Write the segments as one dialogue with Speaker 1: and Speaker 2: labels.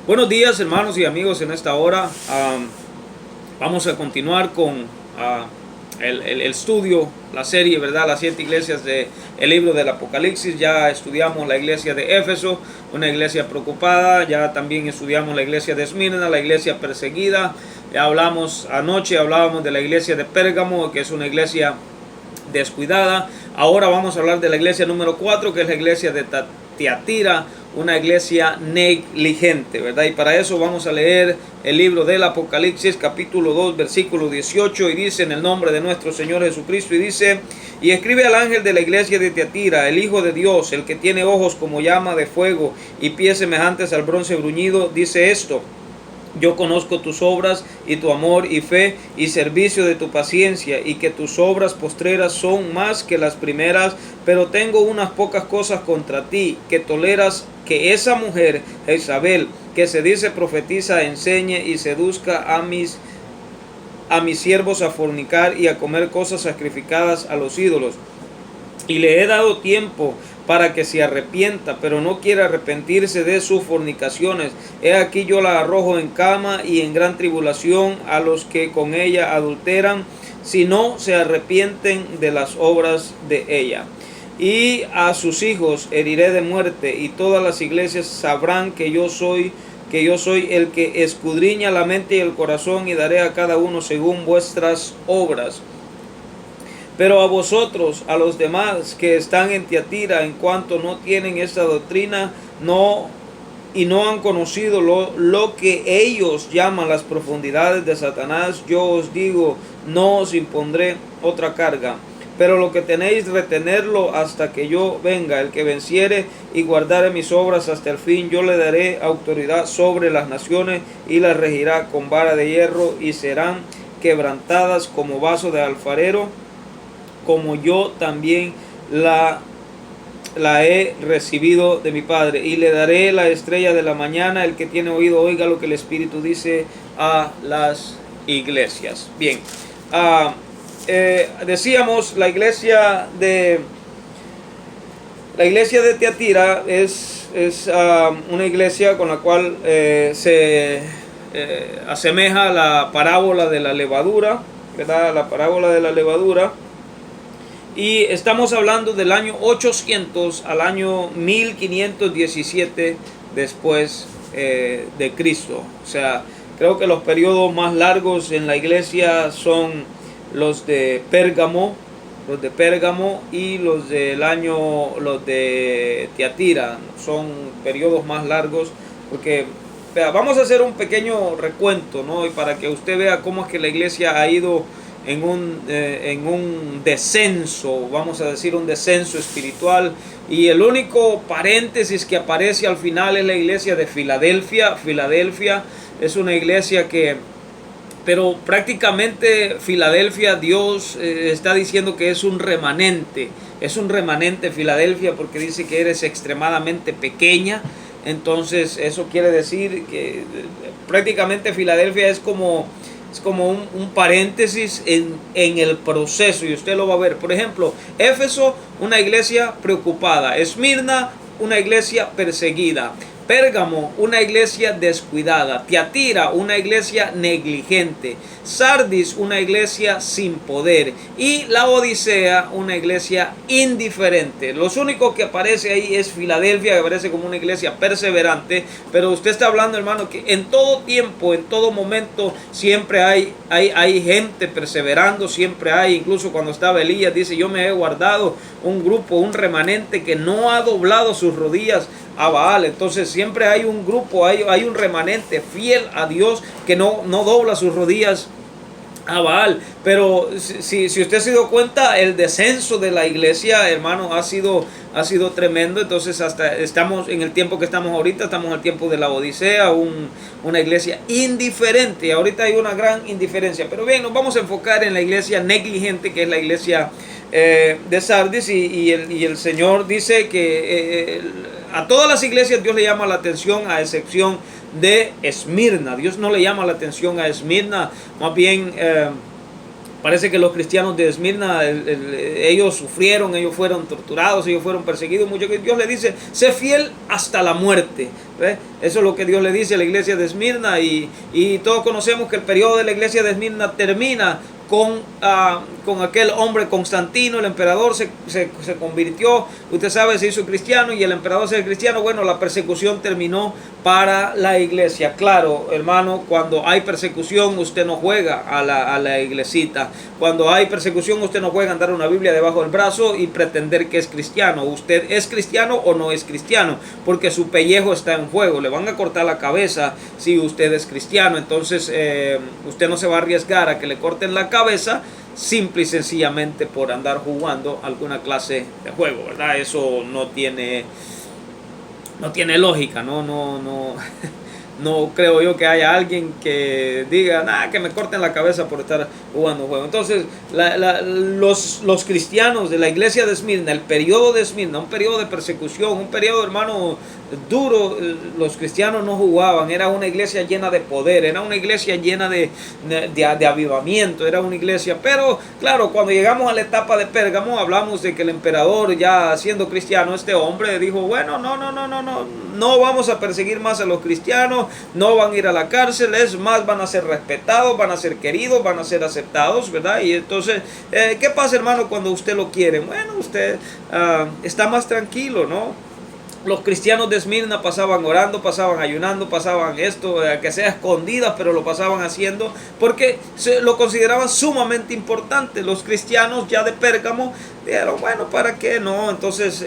Speaker 1: Buenos días, hermanos y amigos. En esta hora vamos a continuar con el estudio, la serie, ¿verdad? Las 7 iglesias del libro del Apocalipsis. Ya estudiamos la iglesia de Éfeso, una iglesia preocupada. Ya también estudiamos la iglesia de Esmirna, la iglesia perseguida. Ya hablábamos de la iglesia de Pérgamo, que es una iglesia descuidada. Ahora vamos a hablar de la iglesia número 4, que es la iglesia de Tiatira, una iglesia negligente, ¿verdad? Y para eso vamos a leer el libro del Apocalipsis, capítulo 2, versículo 18, y dice: en el nombre de nuestro Señor Jesucristo, y dice: y escribe al ángel de la iglesia de Tiatira, el Hijo de Dios, el que tiene ojos como llama de fuego y pies semejantes al bronce bruñido, dice esto: yo conozco tus obras y tu amor y fe y servicio de tu paciencia, y que tus obras postreras son más que las primeras, pero tengo unas pocas cosas contra ti, que toleras que esa mujer, Jezabel, que se dice profetiza, enseñe y seduzca a mis siervos a fornicar y a comer cosas sacrificadas a los ídolos. Y le he dado tiempo para que se arrepienta, pero no quiere arrepentirse de sus fornicaciones. He aquí yo la arrojo en cama y en gran tribulación a los que con ella adulteran, si no se arrepienten de las obras de ella. Y a sus hijos heriré de muerte, y todas las iglesias sabrán que yo soy el que escudriña la mente y el corazón, y daré a cada uno según vuestras obras. Pero a vosotros, a los demás que están en Tiatira, en cuanto no tienen esta doctrina, no han conocido lo que ellos llaman las profundidades de Satanás, yo os digo, no os impondré otra carga. Pero lo que tenéis, retenerlo hasta que yo venga. El que venciere y guardare mis obras hasta el fin, yo le daré autoridad sobre las naciones, y las regirá con vara de hierro, y serán quebrantadas como vaso de alfarero, como yo también la he recibido de mi Padre. Y le daré la estrella de la mañana. El que tiene oído, oiga lo que el Espíritu dice a las iglesias. Bien, decíamos, la iglesia de Tiatira es una iglesia con la cual se asemeja la parábola de la levadura, ¿verdad? La parábola de la levadura. Y estamos hablando del año 800 al año 1517 después de Cristo. O sea, creo que los periodos más largos en la iglesia son los de Pérgamo y los de Tiatira. Son periodos más largos porque vamos a hacer un pequeño recuento, ¿no? Y para que usted vea cómo es que la iglesia ha ido en un descenso, vamos a decir un descenso espiritual. Y el único paréntesis que aparece al final es la iglesia de Filadelfia. Filadelfia es una iglesia pero prácticamente Filadelfia, Dios está diciendo que es un remanente Filadelfia, porque dice que eres extremadamente pequeña. Entonces eso quiere decir que prácticamente Filadelfia es como un paréntesis en el proceso, y usted lo va a ver. Por ejemplo, Éfeso, una iglesia preocupada; Esmirna, una iglesia perseguida; Pérgamo, una iglesia descuidada; Tiatira, una iglesia negligente; Sardis, una iglesia sin poder; y la Odisea, una iglesia indiferente. Los únicos que aparece ahí es Filadelfia, que aparece como una iglesia perseverante. Pero usted está hablando, hermano, que en todo tiempo, en todo momento, siempre hay gente perseverando, siempre hay. Incluso cuando estaba Elías, dice: yo me he guardado un grupo, un remanente que no ha doblado sus rodillas a Baal. Entonces siempre hay un grupo, hay un remanente fiel a Dios que no dobla sus rodillas a Baal. Pero si usted se dio cuenta, el descenso de la iglesia, hermano, ha sido tremendo. Entonces hasta estamos en el tiempo que estamos ahorita, estamos en el tiempo de la Odisea, una iglesia indiferente. Ahorita hay una gran indiferencia. Pero bien, nos vamos a enfocar en la iglesia negligente, que es la iglesia de Sardis. Y el Señor dice que a todas las iglesias Dios le llama la atención, a excepción de Esmirna. Dios no le llama la atención a Esmirna. Más bien Parece que los cristianos de Esmirna, ellos sufrieron, ellos fueron torturados, ellos fueron perseguidos mucho. Dios le dice, sé fiel hasta la muerte. ¿Ve? Eso es lo que Dios le dice a la iglesia de Esmirna, y todos conocemos que el periodo de la iglesia de Esmirna termina con aquel hombre Constantino, el emperador se convirtió, usted sabe, se hizo cristiano, y el emperador se hizo cristiano. Bueno, la persecución terminó para la iglesia. Claro, hermano, cuando hay persecución usted no juega a la iglesita. Cuando hay persecución usted no juega a andar una Biblia debajo del brazo y pretender que es cristiano. Usted es cristiano o no es cristiano, porque su pellejo está en juego. Le van a cortar la cabeza si usted es cristiano. Entonces usted no se va a arriesgar a que le corten la cabeza simple y sencillamente por andar jugando alguna clase de juego, ¿verdad? Eso no tiene lógica, no creo yo que haya alguien que diga, nada, que me corten la cabeza por estar jugando juego. Entonces, los cristianos de la iglesia de Esmirna, el periodo de Esmirna, un periodo de persecución, un periodo, hermano, duro. Los cristianos no jugaban, era una iglesia llena de poder, era una iglesia llena de avivamiento, era una iglesia. Pero, claro, cuando llegamos a la etapa de Pérgamo, hablamos de que el emperador, ya siendo cristiano, este hombre dijo, bueno, no vamos a perseguir más a los cristianos, no van a ir a la cárcel, es más, van a ser respetados, van a ser queridos, van a ser aceptados, ¿verdad? Y entonces, ¿qué pasa, hermano, cuando usted lo quiere? Bueno, usted está más tranquilo, ¿no? Los cristianos de Esmirna pasaban orando, pasaban ayunando, pasaban esto, que sea escondidas, pero lo pasaban haciendo porque lo consideraban sumamente importante. Los cristianos ya de Pérgamo dijeron, bueno, ¿para qué no? Entonces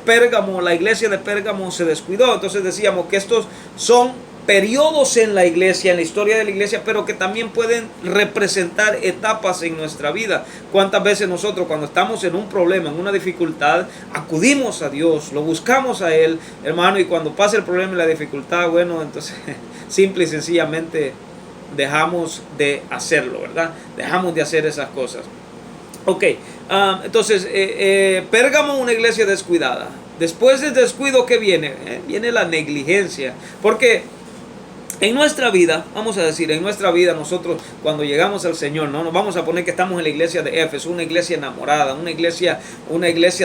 Speaker 1: Pérgamo, la iglesia de Pérgamo se descuidó. Entonces decíamos que estos son periodos en la iglesia, en la historia de la iglesia, pero que también pueden representar etapas en nuestra vida. ¿Cuántas veces nosotros, cuando estamos en un problema, en una dificultad, acudimos a Dios, lo buscamos a Él, hermano, y cuando pasa el problema y la dificultad, bueno, entonces simple y sencillamente dejamos de hacerlo, ¿verdad? Dejamos de hacer esas cosas. Ok, entonces Pérgamo, una iglesia descuidada. Después del descuido, ¿qué viene? Viene la negligencia, porque en nuestra vida, vamos a decir, en nuestra vida nosotros cuando llegamos al Señor, no nos vamos a poner que estamos en la iglesia de Éfeso, una iglesia enamorada, una iglesia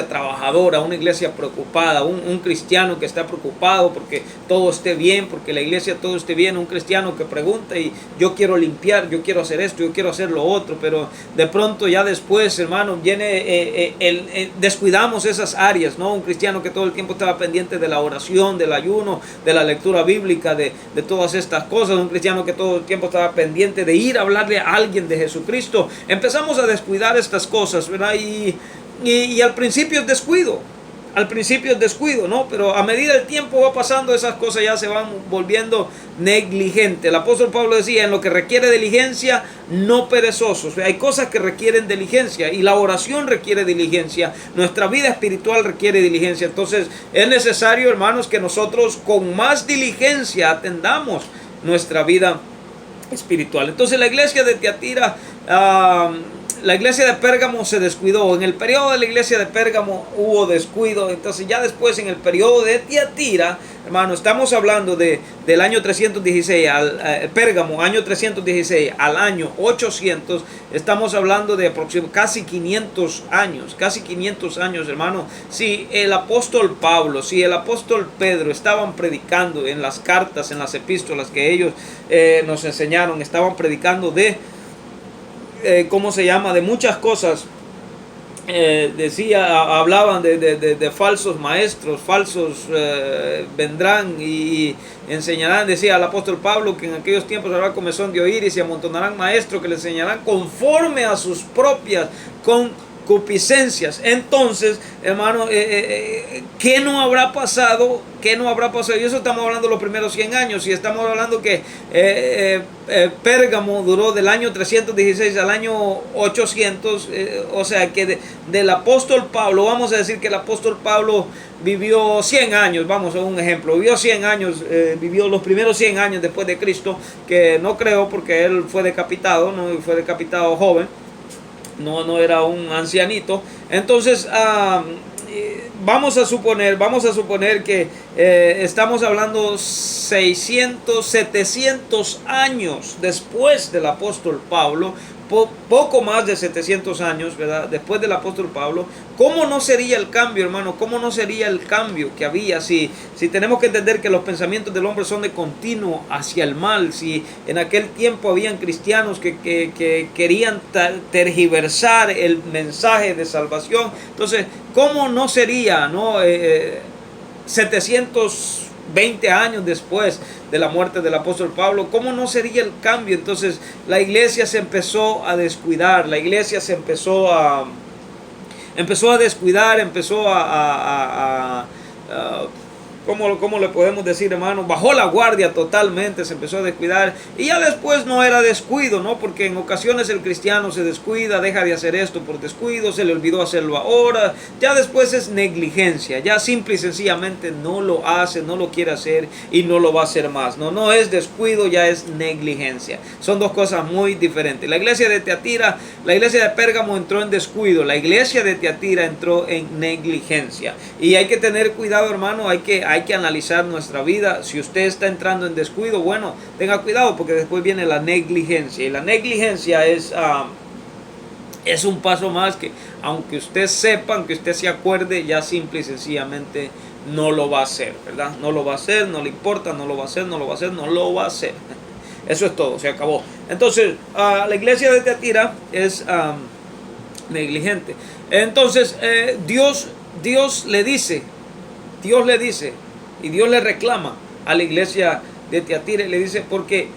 Speaker 1: trabajadora, una iglesia preocupada, un cristiano que está preocupado porque todo esté bien, porque la iglesia todo esté bien, un cristiano que pregunta y yo quiero limpiar, yo quiero hacer esto, yo quiero hacer lo otro, pero de pronto ya después, hermano, viene descuidamos esas áreas, ¿no? Un cristiano que todo el tiempo estaba pendiente de la oración, del ayuno, de la lectura bíblica, de todas estas cosas, un cristiano que todo el tiempo estaba pendiente de ir a hablarle a alguien de Jesucristo. Empezamos a descuidar estas cosas, ¿verdad? Y al principio es descuido, ¿no? Pero a medida el tiempo va pasando, esas cosas ya se van volviendo negligentes. El apóstol Pablo decía, en lo que requiere diligencia, no perezosos. Hay cosas que requieren diligencia y la oración requiere diligencia. Nuestra vida espiritual requiere diligencia. Entonces es necesario, hermanos, que nosotros con más diligencia atendamos nuestra vida espiritual. Entonces la iglesia de Tiatira, la iglesia de Pérgamo se descuidó. En el periodo de la iglesia de Pérgamo hubo descuido. Entonces ya después en el periodo de Tiatira, hermano, estamos hablando del año 316, Pérgamo, año 316 al año 800, estamos hablando de aproximadamente casi 500 años, hermano. Si el apóstol Pablo, si el apóstol Pedro estaban predicando en las cartas, en las epístolas que ellos nos enseñaron, estaban predicando de de muchas cosas. Hablaban de falsos maestros, falsos vendrán y enseñarán. Decía el apóstol Pablo que en aquellos tiempos habrá comezón de oír y se amontonarán maestros que les enseñarán conforme a sus propias concupiscencias. Entonces, hermano, ¿qué no habrá pasado? Y eso estamos hablando de los primeros 100 años. Y estamos hablando que Pérgamo duró del año 316 al año 800. O sea que del apóstol Pablo, vamos a decir que el apóstol Pablo vivió 100 años, vamos a un ejemplo, vivió 100 años, vivió los primeros 100 años después de Cristo, que no creo porque él fue decapitado, ¿no? Fue decapitado joven. No era un ancianito. Entonces vamos a suponer que estamos hablando 600, 700 años después del apóstol Pablo, poco más de 700 años, ¿verdad? Después del apóstol Pablo, ¿cómo no sería el cambio, hermano? ¿Cómo no sería el cambio que había si tenemos que entender que los pensamientos del hombre son de continuo hacia el mal? Si en aquel tiempo habían cristianos que querían tergiversar el mensaje de salvación, entonces, ¿cómo no sería, no? 720 años después de la muerte del apóstol Pablo, ¿cómo no sería el cambio? Entonces la iglesia se empezó a descuidar, la iglesia se empezó a descuidar, empezó ¿cómo le podemos decir, hermano? Bajó la guardia totalmente, se empezó a descuidar. Y ya después no era descuido, ¿no? Porque en ocasiones el cristiano se descuida, deja de hacer esto por descuido, se le olvidó hacerlo ahora. Ya después es negligencia, ya simple y sencillamente no lo hace, no lo quiere hacer y no lo va a hacer más. No es descuido, ya es negligencia. Son dos cosas muy diferentes. La iglesia de Tiatira, la iglesia de Pérgamo entró en descuido, la iglesia de Tiatira entró en negligencia. Y hay que tener cuidado, hermano, hay que analizar nuestra vida. Si usted está entrando en descuido, bueno, tenga cuidado porque después viene la negligencia. Y la negligencia es un paso más que, aunque usted sepa, aunque usted se acuerde, ya simple y sencillamente no lo va a hacer, ¿verdad? No lo va a hacer, no le importa, no lo va a hacer, no lo va a hacer, no lo va a hacer. Eso es todo, se acabó. Entonces, la iglesia de Tiatira es negligente. Entonces, Dios le dice, y Dios le reclama a la iglesia de Tiatira y le dice, porque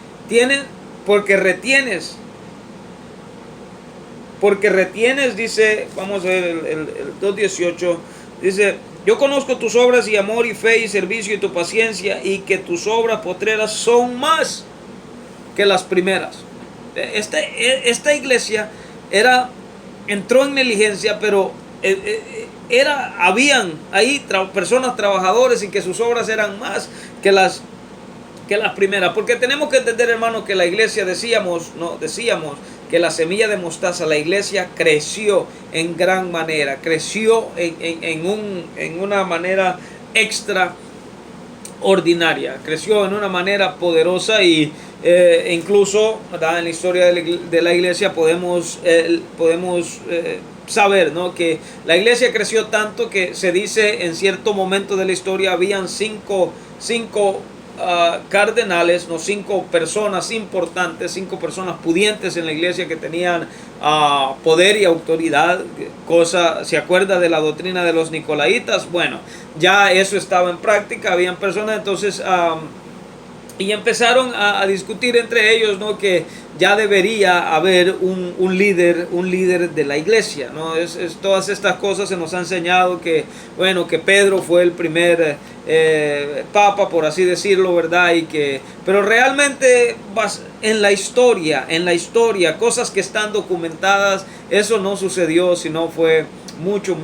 Speaker 1: retienes, dice, vamos a ver el 2:18, dice, yo conozco tus obras y amor y fe y servicio y tu paciencia y que tus obras postreras son más que las primeras. Esta iglesia entró en negligencia, pero habían ahí personas trabajadores y que sus obras eran más que las primeras. Porque tenemos que entender, hermano, que la iglesia decíamos que la semilla de mostaza, la iglesia creció en gran manera, creció en una manera extraordinaria, creció en una manera poderosa y incluso, ¿verdad?, en la historia de la iglesia podemos saber, ¿no?, que la iglesia creció tanto que se dice en cierto momento de la historia habían cinco cardenales, no, 5 personas importantes, 5 personas pudientes en la iglesia que tenían poder y autoridad. ¿Se acuerda de la doctrina de los nicolaitas? Bueno, ya eso estaba en práctica, habían personas entonces y empezaron a discutir entre ellos, ¿no?, que ya debería haber un líder de la iglesia, ¿no? Todas estas cosas se nos ha enseñado que, bueno, que Pedro fue el primer papa, por así decirlo, ¿verdad? Pero realmente en la historia, cosas que están documentadas, eso no sucedió, sino fue mucho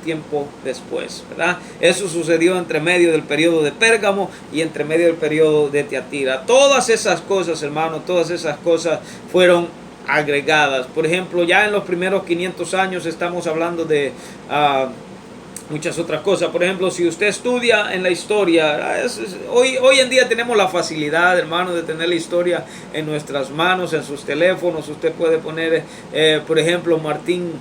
Speaker 1: tiempo después, ¿verdad? Eso sucedió entre medio del periodo de Pérgamo y entre medio del periodo de Tiatira. Todas esas cosas, hermano, todas esas cosas fueron agregadas. Por ejemplo, ya en los primeros 500 años estamos hablando de muchas otras cosas. Por ejemplo, si usted estudia en la historia, hoy en día tenemos la facilidad, hermano, de tener la historia en nuestras manos, en sus teléfonos. Usted puede poner, por ejemplo, Martín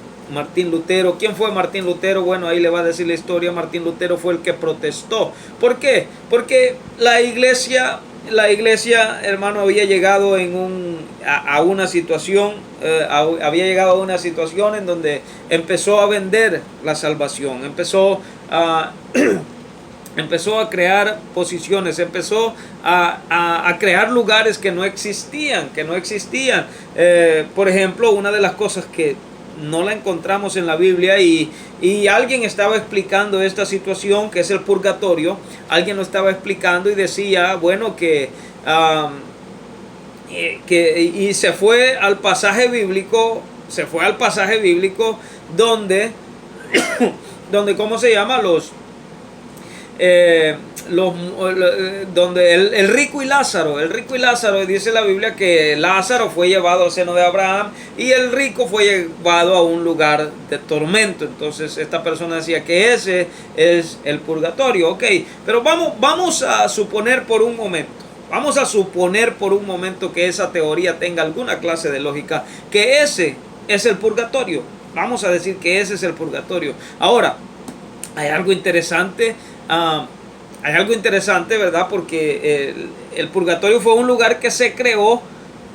Speaker 1: Lutero. ¿Quién fue Martín Lutero? Bueno, ahí le va a decir la historia. Martín Lutero fue el que protestó. ¿Por qué? Porque la iglesia, hermano, había llegado a una situación, en donde empezó a vender la salvación, empezó a crear posiciones, empezó a crear lugares que no existían. Por ejemplo, una de las cosas que no la encontramos en la Biblia y alguien estaba explicando esta situación, que es el purgatorio. Alguien lo estaba explicando y decía, bueno, y se fue al pasaje bíblico donde ¿cómo se llama? Donde el rico y Lázaro, dice la Biblia que Lázaro fue llevado al seno de Abraham y el rico fue llevado a un lugar de tormento. Entonces esta persona decía que ese es el purgatorio, ok, pero vamos a suponer por un momento, Vamos a suponer por un momento que esa teoría tenga alguna clase de lógica, que ese es el purgatorio. Vamos a decir que ese es el purgatorio. Ahora, hay algo interesante, ¿verdad? Porque el purgatorio fue un lugar que se creó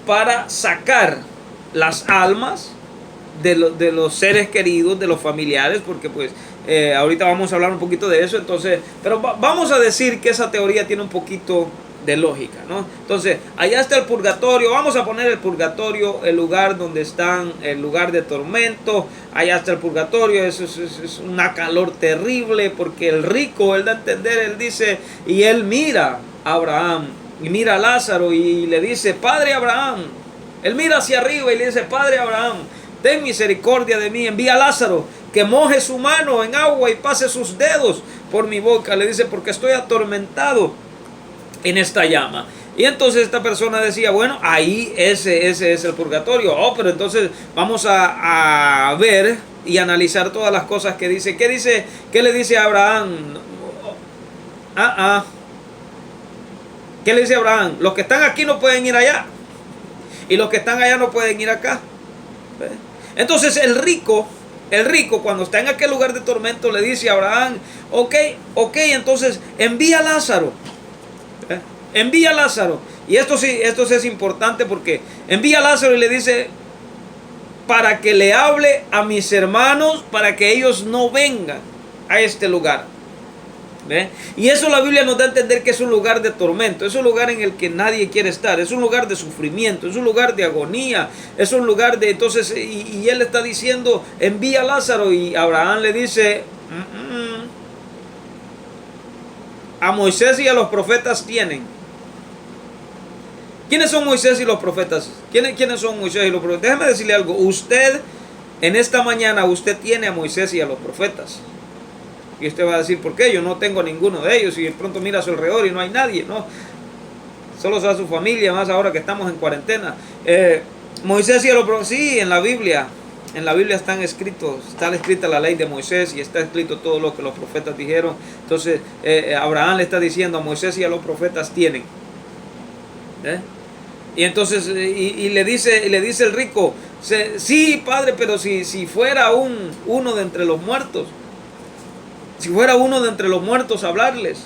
Speaker 1: para sacar las almas de los seres queridos, de los familiares, porque pues ahorita vamos a hablar un poquito de eso. Entonces, pero vamos a decir que esa teoría tiene un poquito de lógica, ¿no? Entonces, allá está el purgatorio. Vamos a poner el purgatorio, el lugar donde están, el lugar de tormento. Allá está el purgatorio. Eso es una calor terrible, porque el rico, él da a entender, él dice, y él mira a Abraham y mira a Lázaro y le dice: Padre Abraham. Él mira hacia arriba y le dice: Padre Abraham, ten misericordia de mí, envía a Lázaro que moje su mano en agua y pase sus dedos por mi boca. Le dice: porque estoy atormentado en esta llama. Y entonces esta persona decía: bueno, ahí ese es el purgatorio. Oh, pero entonces vamos a ver y analizar todas las cosas que dice. ¿Qué le dice a Abraham? ¿Qué le dice a Abraham? Los que están aquí no pueden ir allá, y los que están allá no pueden ir acá. Entonces el rico cuando está en aquel lugar de tormento le dice a Abraham: ok, entonces envía a Lázaro. Envía a Lázaro. Y esto sí es importante, porque envía a Lázaro y le dice: para que le hable a mis hermanos, para que ellos no vengan a este lugar. ¿Ve? Y eso la Biblia nos da a entender que es un lugar de tormento, es un lugar en el que nadie quiere estar, es un lugar de sufrimiento, es un lugar de agonía, es un lugar de... Entonces, y él está diciendo: envía a Lázaro. Y Abraham le dice: a Moisés y a los profetas tienen. ¿Quiénes son Moisés y los profetas? ¿Quiénes son Moisés y los profetas? Déjeme decirle algo. Usted, en esta mañana, usted tiene a Moisés y a los profetas. Y usted va a decir: ¿por qué? Yo no tengo a ninguno de ellos. Y de pronto mira a su alrededor y no hay nadie, ¿no? Solo está su familia, más ahora que estamos en cuarentena. Moisés y a los profetas. Sí, en la Biblia están escritos, está escrita la ley de Moisés y está escrito todo lo que los profetas dijeron. Entonces, Abraham le está diciendo: a Moisés y a los profetas tienen. Y entonces y le dice el rico: sí, padre, pero si fuera uno de entre los muertos, si fuera uno de entre los muertos a hablarles,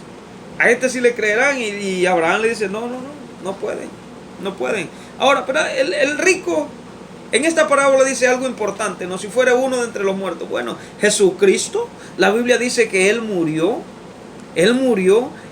Speaker 1: a este sí le creerán. Y Abraham le dice: no pueden. Ahora, pero el rico en esta parábola dice algo importante, ¿no? Si fuera uno de entre los muertos. Bueno, Jesucristo, la Biblia dice que Él murió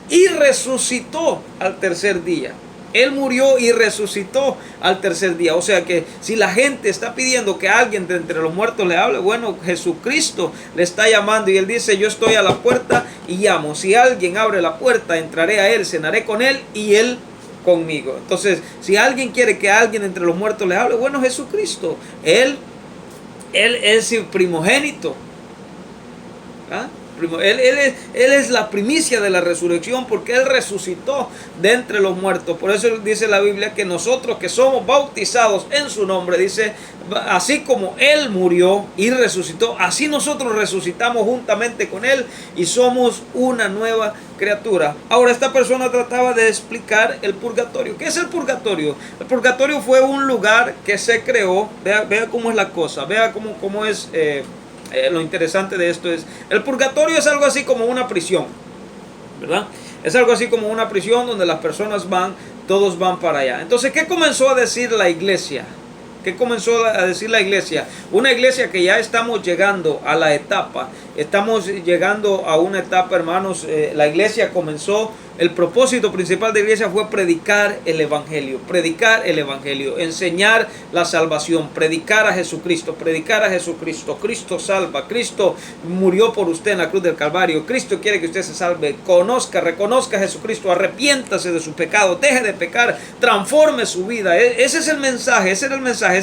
Speaker 1: y resucitó al tercer día. Él murió y resucitó al tercer día. O sea que si la gente está pidiendo que alguien de entre los muertos le hable, bueno, Jesucristo le está llamando. Y Él dice: yo estoy a la puerta y llamo. Si alguien abre la puerta, entraré a Él, cenaré con Él y Él conmigo. Entonces, si alguien quiere que alguien entre los muertos le hable, bueno, Jesucristo. Él es el primogénito. Él es la primicia de la resurrección, porque Él resucitó de entre los muertos. Por eso dice la Biblia que nosotros que somos bautizados en su nombre, dice: así como Él murió y resucitó, así nosotros resucitamos juntamente con Él y somos una nueva criatura. Ahora, esta persona trataba de explicar el purgatorio. ¿Qué es el purgatorio? El purgatorio fue un lugar que se creó. Vea cómo es la cosa, vea cómo es... lo interesante de esto es, el purgatorio es algo así como una prisión, ¿verdad? Es algo así como una prisión donde las personas todos van para allá. Entonces, ¿qué comenzó a decir la iglesia? ¿Qué comenzó a decir la iglesia? Una iglesia que ya estamos llegando a la etapa, hermanos. La iglesia comenzó, el propósito principal de la iglesia fue predicar el evangelio, enseñar la salvación, predicar a Jesucristo. Cristo salva, Cristo murió por usted en la cruz del Calvario, Cristo quiere que usted se salve, reconozca a Jesucristo, arrepiéntase de su pecado, deje de pecar, transforme su vida. Ese es el mensaje, ese era el mensaje.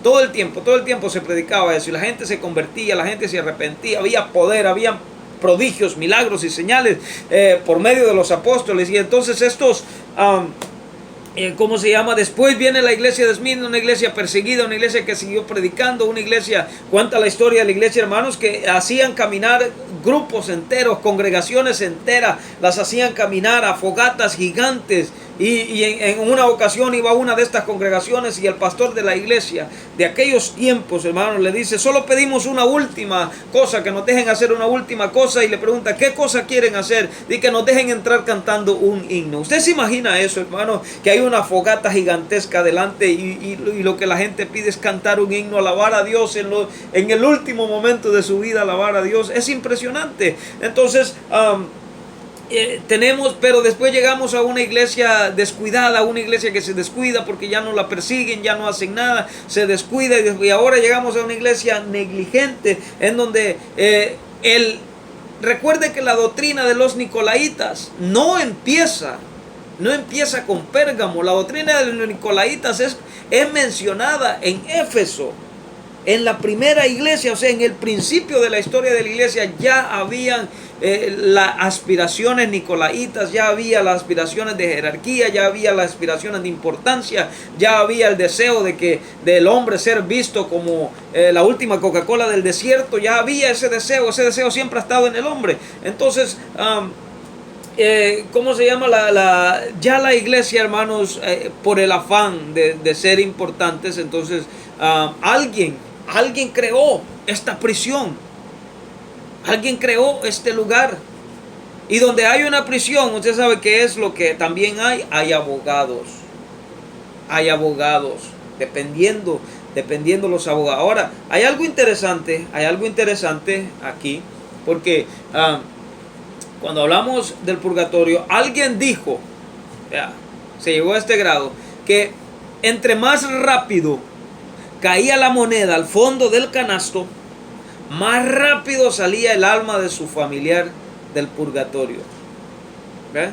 Speaker 1: Todo el tiempo se predicaba eso y la gente se convertía, la gente se arrepentía, había poder, había prodigios, milagros y señales por medio de los apóstoles. Y entonces estos ¿cómo se llama? Después viene la iglesia de Smyrna, una iglesia perseguida, una iglesia que siguió predicando, una iglesia, cuenta la historia de la iglesia, hermanos, que hacían caminar grupos enteros, congregaciones enteras, las hacían caminar a fogatas gigantes Y en una ocasión iba a una de estas congregaciones y el pastor de la iglesia de aquellos tiempos, hermanos, le dice: solo pedimos una última cosa, que nos dejen hacer una última cosa. Y le pregunta: ¿qué cosa quieren hacer? Y que nos dejen entrar cantando un himno. ¿Usted se imagina eso, hermano? Que hay una fogata gigantesca delante y lo que la gente pide es cantar un himno, alabar a Dios en el último momento de su vida, alabar a Dios. Es impresionante. Entonces, pero después llegamos a una iglesia descuidada, una iglesia que se descuida porque ya no la persiguen, ya no hacen nada, se descuida, y ahora llegamos a una iglesia negligente en donde recuerde que la doctrina de los nicolaitas no empieza con Pérgamo. La doctrina de los nicolaitas es mencionada en Éfeso. En la primera iglesia, o sea, en el principio de la historia de la iglesia, ya habían las aspiraciones nicolaitas, ya había las aspiraciones de jerarquía, ya había las aspiraciones de importancia, ya había el deseo del hombre ser visto como la última Coca-Cola del desierto. Ya había ese deseo siempre ha estado en el hombre. Entonces, ¿cómo se llama? Ya la iglesia, hermanos, por el afán de ser importantes, entonces alguien creó esta prisión. Alguien creó este lugar. Y donde hay una prisión, usted sabe qué es lo que también hay abogados. Hay abogados, dependiendo los abogados. Ahora, hay algo interesante aquí, porque cuando hablamos del purgatorio, alguien dijo, se llegó a este grado, que entre más rápido caía la moneda al fondo del canasto, más rápido salía el alma de su familiar del purgatorio. ¿Ve?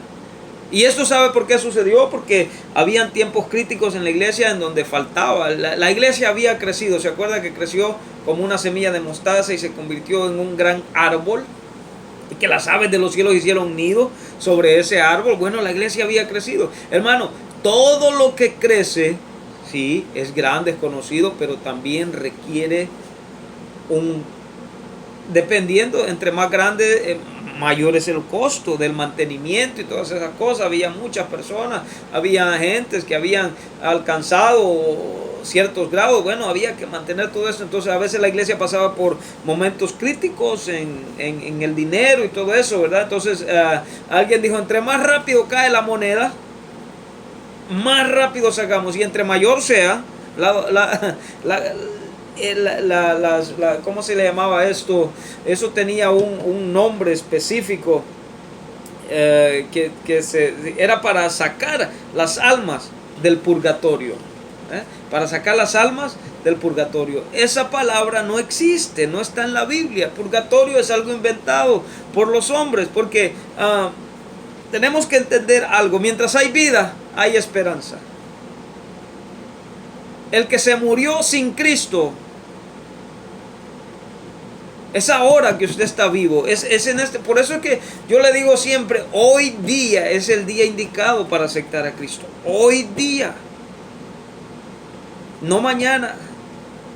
Speaker 1: Y esto, ¿sabe por qué sucedió? Porque habían tiempos críticos en la iglesia en donde faltaba. La iglesia había crecido. ¿Se acuerda que creció como una semilla de mostaza y se convirtió en un gran árbol? Y que las aves de los cielos hicieron nido sobre ese árbol. Bueno, la iglesia había crecido. Hermano, todo lo que crece, sí, es grande, es conocido, pero también requiere dependiendo, entre más grande, mayor es el costo del mantenimiento y todas esas cosas. Había muchas personas, había gentes que habían alcanzado ciertos grados. Bueno, había que mantener todo eso. Entonces a veces la iglesia pasaba por momentos críticos en el dinero y todo eso, ¿verdad? Entonces alguien dijo: entre más rápido cae la moneda, más rápido sacamos. Y entre mayor sea ¿cómo se le llamaba esto? Eso tenía un nombre específico, era para sacar las almas del purgatorio. Para sacar las almas del purgatorio. Esa palabra no existe, no está en la Biblia. Purgatorio es algo inventado por los hombres, porque tenemos que entender algo: mientras hay vida, hay esperanza. El que se murió sin Cristo, es ahora que usted está vivo. Por eso es que yo le digo siempre: hoy día es el día indicado para aceptar a Cristo. Hoy día. No mañana.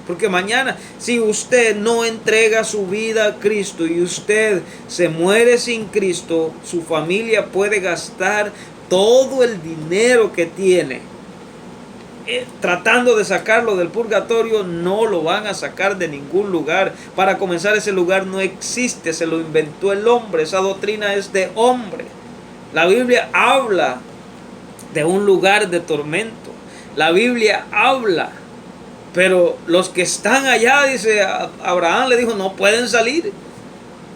Speaker 1: Porque mañana, si usted no entrega su vida a Cristo y usted se muere sin Cristo, su familia puede gastar todo el dinero que tiene tratando de sacarlo del purgatorio. No lo van a sacar de ningún lugar. Para comenzar, ese lugar no existe, se lo inventó el hombre. Esa doctrina es de hombre. La Biblia habla de un lugar de tormento. La Biblia habla, pero los que están allá, dice Abraham, le dijo: no pueden salir.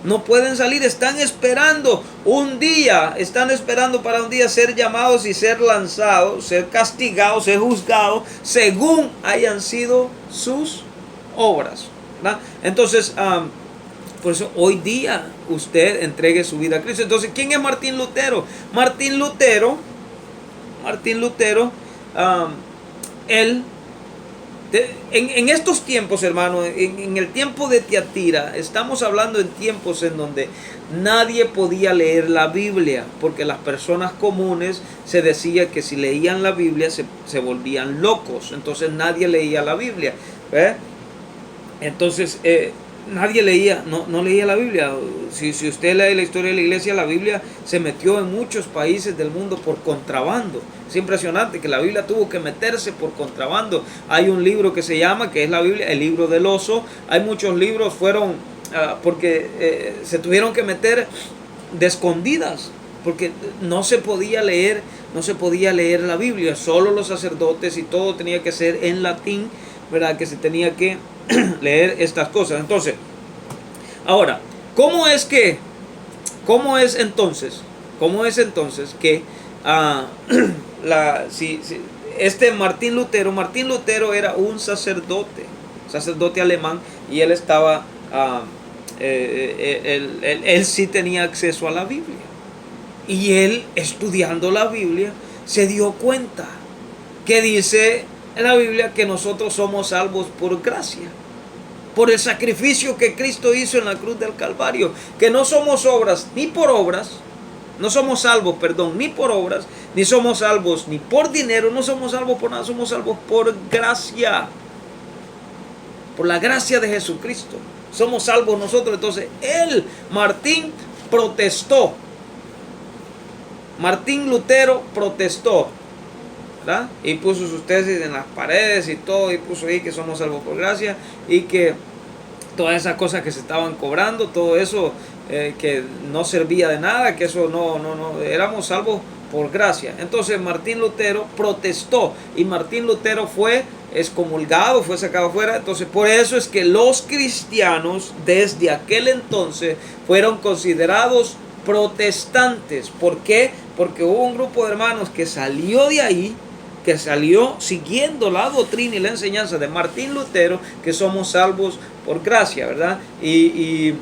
Speaker 1: No pueden salir, están esperando un día, están esperando para un día ser llamados y ser lanzados, ser castigados, ser juzgados, según hayan sido sus obras, ¿verdad? Entonces, por eso hoy día usted entregue su vida a Cristo. Entonces, ¿quién es Martín Lutero? Martín Lutero, él, en estos tiempos, hermano, en el tiempo de Tiatira, estamos hablando en tiempos en donde nadie podía leer la Biblia, porque las personas comunes se decía que si leían la Biblia se volvían locos. Entonces nadie leía la Biblia, ¿eh? Entonces nadie leía, no leía la Biblia. Si usted lee la historia de la iglesia, la Biblia se metió en muchos países del mundo por contrabando. Es impresionante que la Biblia tuvo que meterse por contrabando. Hay un libro que se llama, que es la Biblia, el libro del oso. Hay muchos libros, fueron porque se tuvieron que meter de escondidas, porque no se podía leer la Biblia, solo los sacerdotes, y todo tenía que ser en latín, ¿verdad? Que se tenía que leer estas cosas. Entonces, ahora, ¿cómo es entonces que este Martín Lutero era un sacerdote alemán, y él estaba, él sí tenía acceso a la Biblia, y él, estudiando la Biblia, se dio cuenta que dice en la Biblia que nosotros somos salvos por gracia, por el sacrificio que Cristo hizo en la cruz del Calvario, que no somos obras ni por obras, no somos salvos, ni por obras, ni somos salvos ni por dinero, no somos salvos por nada, somos salvos por gracia, por la gracia de Jesucristo, somos salvos nosotros. Entonces Martín Lutero protestó, ¿verdad? Y puso sus tesis en las paredes y todo, y puso ahí que somos salvos por gracia, y que todas esas cosas que se estaban cobrando, todo eso que no servía de nada, que eso no, éramos salvos por gracia. Entonces Martín Lutero protestó, y Martín Lutero fue excomulgado, fue sacado afuera. Entonces por eso es que los cristianos desde aquel entonces fueron considerados protestantes. ¿Por qué? Porque hubo un grupo de hermanos que salió de ahí, que salió siguiendo la doctrina y la enseñanza de Martín Lutero, que somos salvos por gracia, ¿verdad? Y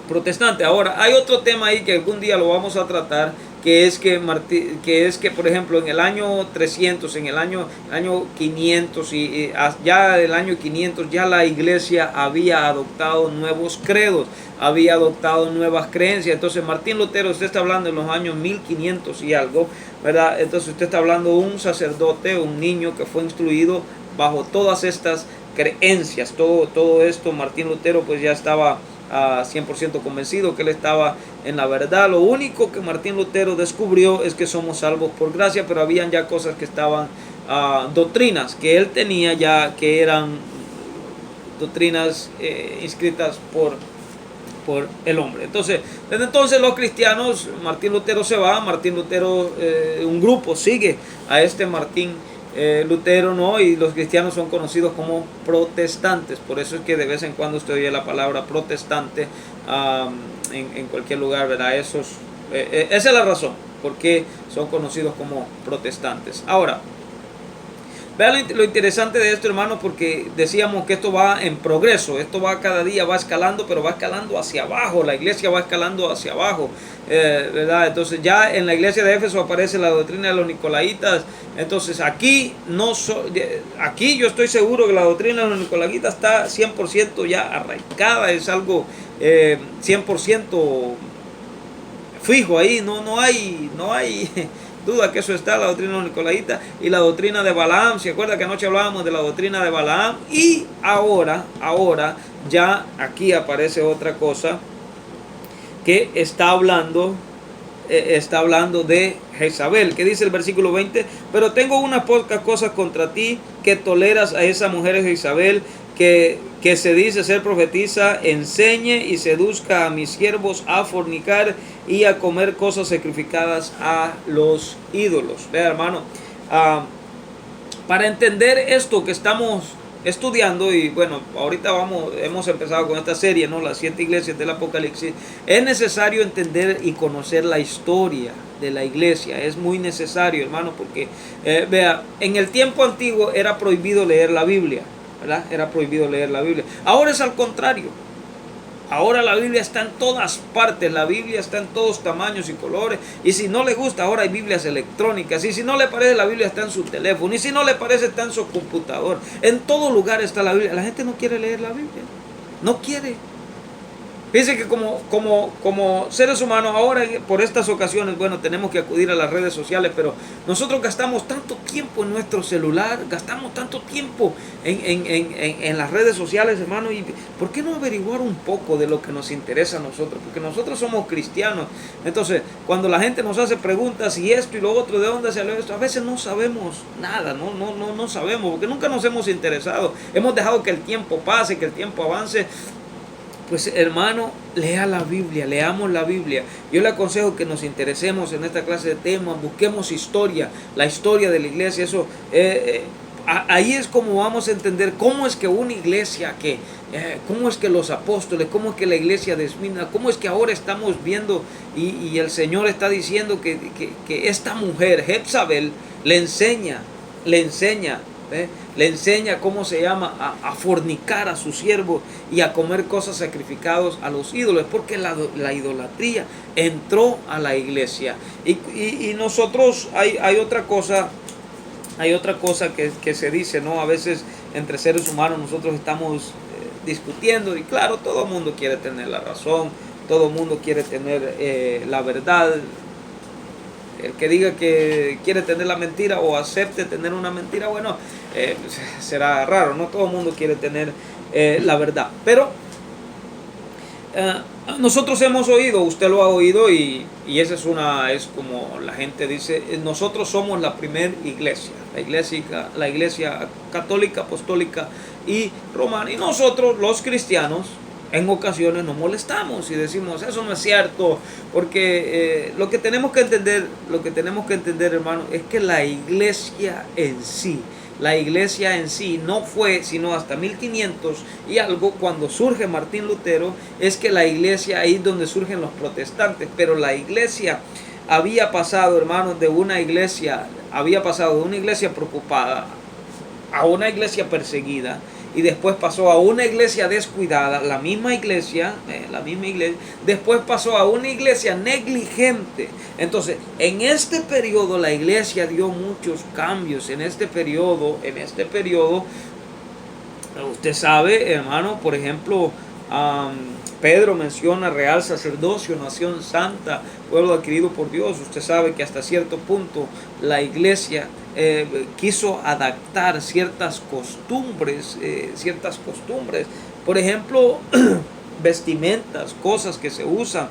Speaker 1: protestante. Ahora, hay otro tema ahí que algún día lo vamos a tratar, que es que por ejemplo, en el año 300, en el año 500, y ya del año 500, ya la iglesia había adoptado nuevos credos, había adoptado nuevas creencias. Entonces Martín Lutero, usted está hablando en los años 1500 y algo, ¿verdad? Entonces usted está hablando de un sacerdote, un niño que fue instruido bajo todas estas creencias, todo esto. Martín Lutero pues ya estaba 100% convencido que él estaba en la verdad. Lo único que Martín Lutero descubrió es que somos salvos por gracia, pero habían ya cosas que estaban, doctrinas que él tenía ya, que eran doctrinas inscritas por el hombre. Entonces, desde entonces los cristianos, Martín Lutero se va, un grupo sigue a este Martín Lutero, ¿no? Y los cristianos son conocidos como protestantes. Por eso es que de vez en cuando usted oye la palabra protestante en cualquier lugar, ¿verdad? Esa es la razón por qué son conocidos como protestantes. Ahora, vean lo interesante de esto, hermano, porque decíamos que esto va en progreso, esto va cada día, va escalando, pero va escalando hacia abajo, la iglesia va escalando hacia abajo, ¿verdad? Entonces ya en la iglesia de Éfeso aparece la doctrina de los Nicolaitas. Entonces aquí yo estoy seguro que la doctrina de los Nicolaitas está 100% ya arraigada, es algo 100% fijo ahí, no hay duda que eso está, la doctrina de los Nicolaitas. Y la doctrina de Balaam, ¿se acuerda que anoche hablábamos de la doctrina de Balaam? Y ahora ya aquí aparece otra cosa que está hablando de Jezabel, que dice el versículo 20: pero tengo unas pocas cosas contra ti, que toleras a esa mujer Jezabel, que se dice ser profetisa, enseñe y seduzca a mis siervos a fornicar y a comer cosas sacrificadas a los ídolos. Vea, hermano, para entender esto que estamos estudiando, y bueno, ahorita hemos empezado con esta serie, ¿no? Las 7 iglesias del Apocalipsis. Es necesario entender y conocer la historia de la iglesia. Es muy necesario, hermano, porque vea, en el tiempo antiguo era prohibido leer la Biblia, ¿verdad? Era prohibido leer la Biblia. Ahora es al contrario. Ahora la Biblia está en todas partes, la Biblia está en todos tamaños y colores. Y si no le gusta, ahora hay Biblias electrónicas. Y si no le parece, la Biblia está en su teléfono. Y si no le parece, está en su computador. En todo lugar está la Biblia. La gente no quiere leer la Biblia. No quiere. Fíjense que como seres humanos, ahora por estas ocasiones, bueno, tenemos que acudir a las redes sociales, pero nosotros gastamos tanto tiempo en nuestro celular, gastamos tanto tiempo en las redes sociales, hermano, y ¿por qué no averiguar un poco de lo que nos interesa a nosotros? Porque nosotros somos cristianos. Entonces, cuando la gente nos hace preguntas y esto y lo otro, ¿de dónde salió esto? A veces no sabemos nada, no sabemos, porque nunca nos hemos interesado. Hemos dejado que el tiempo pase, que el tiempo avance. Pues hermano, lea la Biblia, leamos la Biblia. Yo le aconsejo que nos interesemos en esta clase de temas, busquemos historia, la historia de la iglesia. Eso, ahí es como vamos a entender cómo es que una iglesia, cómo es que los apóstoles, cómo es que la iglesia desmina, cómo es que ahora estamos viendo y el Señor está diciendo que esta mujer, Jezabel, le enseña. Le enseña cómo se llama a fornicar a su siervo y a comer cosas sacrificadas a los ídolos, porque la idolatría entró a la iglesia. Y nosotros hay otra cosa que se dice, ¿no? A veces entre seres humanos nosotros estamos discutiendo, y claro, todo el mundo quiere tener la razón, todo el mundo quiere tener la verdad. El que diga que quiere tener la mentira o acepte tener una mentira, bueno, será raro, no todo el mundo quiere tener la verdad. Pero nosotros hemos oído, usted lo ha oído, y esa es como la gente dice, nosotros somos la primera iglesia, la iglesia católica, apostólica y romana. Y nosotros, los cristianos, en ocasiones nos molestamos y decimos, eso no es cierto, porque lo que tenemos que entender, hermano, es que la iglesia en sí no fue sino hasta 1500 y algo, cuando surge Martín Lutero, es que la iglesia, ahí es donde surgen los protestantes. Pero la iglesia había pasado, hermanos, de una iglesia preocupada a una iglesia perseguida, y después pasó a una iglesia descuidada, la misma iglesia, después pasó a una iglesia negligente. Entonces, en este periodo la iglesia dio muchos cambios. En este periodo, usted sabe, hermano, por ejemplo, Pedro menciona real sacerdocio, nación santa, pueblo adquirido por Dios. Usted sabe que hasta cierto punto la iglesia quiso adaptar ciertas costumbres. Por ejemplo, vestimentas, cosas que se usan.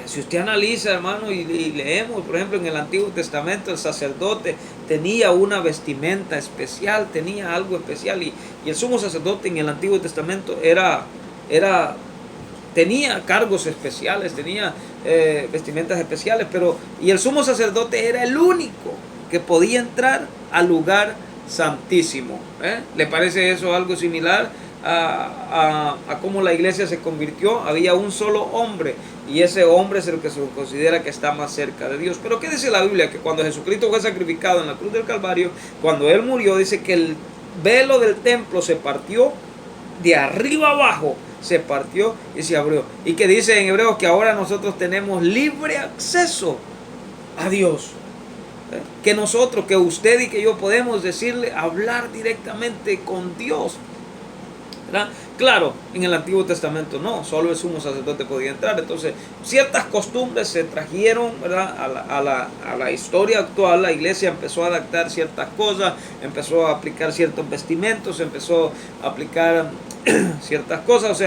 Speaker 1: Si usted analiza, hermano, y leemos, por ejemplo, en el Antiguo Testamento, el sacerdote tenía una vestimenta especial, tenía algo especial, y el sumo sacerdote en el Antiguo Testamento tenía cargos especiales, tenía vestimentas especiales, y el sumo sacerdote era el único que podía entrar al lugar santísimo. ¿Le parece eso algo similar a cómo la iglesia se convirtió? Había un solo hombre, y ese hombre es el que se considera que está más cerca de Dios. Pero ¿qué dice la Biblia? Que cuando Jesucristo fue sacrificado en la cruz del Calvario, cuando Él murió, dice que el velo del templo se partió de arriba abajo, se partió y se abrió. Y que dice en Hebreos que ahora nosotros tenemos libre acceso a Dios. Que usted y que yo podemos decirle, hablar directamente con Dios. ¿Verdad? Claro, en el Antiguo Testamento no, solo el sumo sacerdote podía entrar. Entonces, ciertas costumbres se trajeron, ¿verdad?, a la historia actual. La iglesia empezó a adaptar ciertas cosas, empezó a aplicar ciertos vestimentos, empezó a aplicar ciertas cosas. O sea,